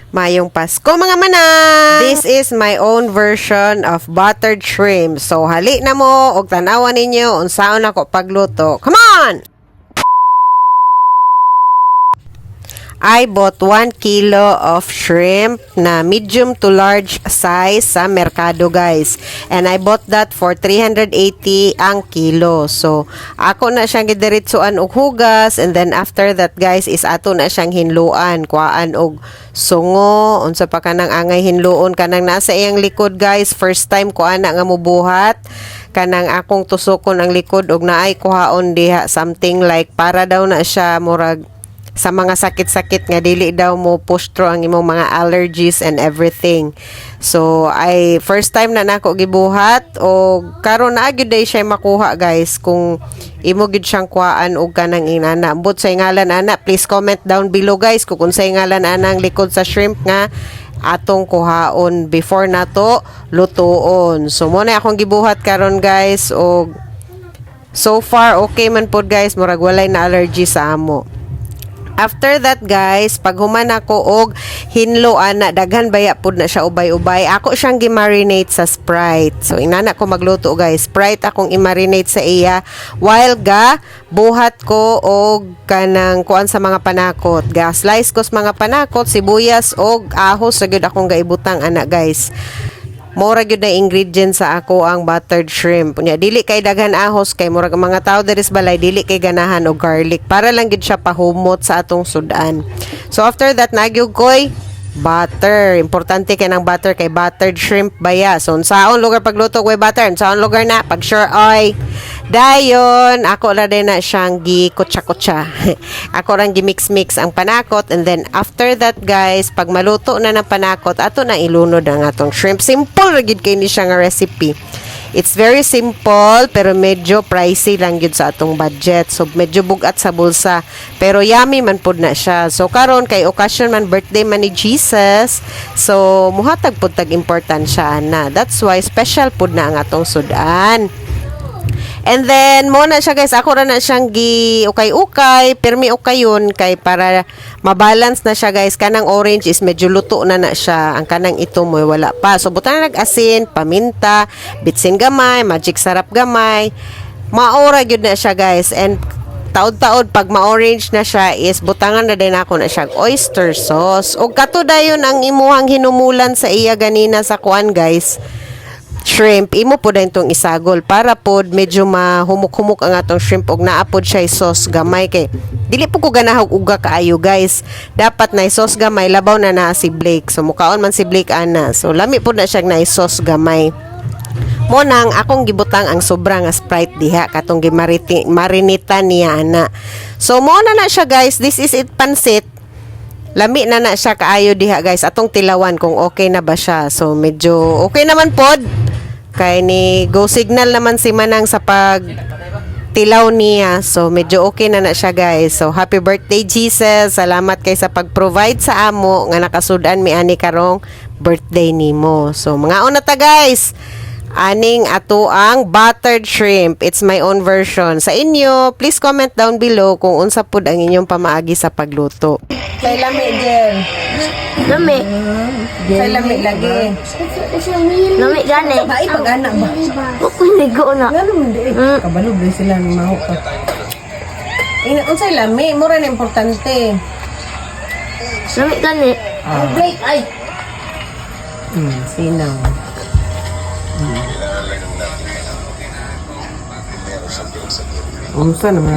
Mayong Pasko mga manang! This is my own version of buttered shrimp. So hali na mo og tanawan ninyo unsaon ako pagluto. Come on! I bought 1 kilo of shrimp na medium to large size sa merkado, guys. And I bought that for 380 ang kilo. So, ako na siyang gidiritsuan og hugas. And then after that, guys, is ato na siyang hinluan. Kuhaan og sungo. Unsa pa kanang angay hinluon. Kanang nasa iyang likod, guys. First time kuhaan na nga mubuhat. Kanang akong tusokon ang likod og naay kuhaon diha. Something like para daw na siya murag sa mga sakit-sakit nga dili daw mo push through ang imong mga allergies and everything. So, first time na nako gibuhat o karon na gyud day siya makuha, guys, kung imo gyud siyang kuhaan og kanang inana. Ambot sa ngalan ana, please comment down below, guys, kung unsay ngalan ana ang likod sa shrimp nga atong kuhaon before nato lutuon. So, mo na akong gibuhat karon, guys, og so far okay man pod, guys, murag walay na allergy sa amo. After that, guys, pag human ako og hinloan na daghan baya pud na siya ubay-ubay, ako siyang gi-marinate sa Sprite. So inana ko magluto, guys. Sprite akong i-marinate sa iya while buhat ko og kanang kuan sa mga panakot. Slice ko sa mga panakot, sibuyas og ahos sa gyud akong gaibutang ana, guys. Mura gyud na ingredient sa ako ang buttered shrimp. Unya dili kay daghan ahos kay murag mga tao diri sa balay dili kay ganahan og garlic para lang gyud siya pahumot sa atong sudan. So after that nagyug koy butter. Importante kay nang butter kay buttered shrimp baya. So unsaon lugar pagluto koy butter? Unsaon lugar na pag sure oy. Dayon, ako ra din na siyang gi-kutsa-kutsa. Ako rang gi-mix-mix ang panakot and then after that, guys, pag maluto na ng panakot, ato na ilunod ang atong shrimp. Simple ra gid kay ni siya nga recipe. It's very simple pero medyo pricey lang gyud sa atong budget. So medyo bugat sa bulsa pero yummy man pud na siya. So karon kay occasion man birthday man ni Jesus. So muhatag pud tag importansya na. That's why special pud na ang atong sudan. And then, mo na siya, guys. Ako ra na siyang ukay-ukay. Pirmi ukayon kay para mabalance na siya, guys. Kanang orange is medyo luto na siya. Ang kanang ito mo wala pa. So, butan na nag-asin, paminta, bitsin gamay, magic sarap gamay. Maora gyud na siya, guys. And taod-taod pag ma-orange na siya is butangan na din ako na siya oyster sauce. O kato dayon ang imuhang hinumulan sa iya ganina sa kuan, guys. Shrimp, imo po din itong isagol para po medyo mahumuk-humuk ang atong shrimp og naapod siya sauce gamay kay dili po ko ganahog uga kaayo, guys. Dapat na sauce gamay labaw na si Blake. So mukaon man si Blake ana. So lami po na siya na sauce gamay. Mo nang akong gibutang ang sobra nga Sprite diha katong gimarinita niya ana. So mo na siya, guys. This is it pansit. Lami na siya kaayo diha, guys. Atong tilawan kung okay na ba siya. So medyo okay naman pod. Kay ni go signal naman si Manang sa pag tilaw niya. So medyo okay na siya, guys. So happy birthday Jesus. Salamat kay sa pag-provide sa amo nga nakasudan mi ani karong birthday nimo. So mga una ta, guys. Aning ato ang buttered shrimp. It's my own version. Sa inyo, please comment down below kung unsa pud ang inyong pamaagi sa pagluto. Kay lami, Jer. Lami. Kay lami lagi. Lami gani. Ba'i pag-anak ba? Pupunigo na. Ganun hindi. Kabalo ba sila ng mahok ka? Unsay lami? Mura na importante. Lami gani. Break, ay! Sinaw. Unsa naman?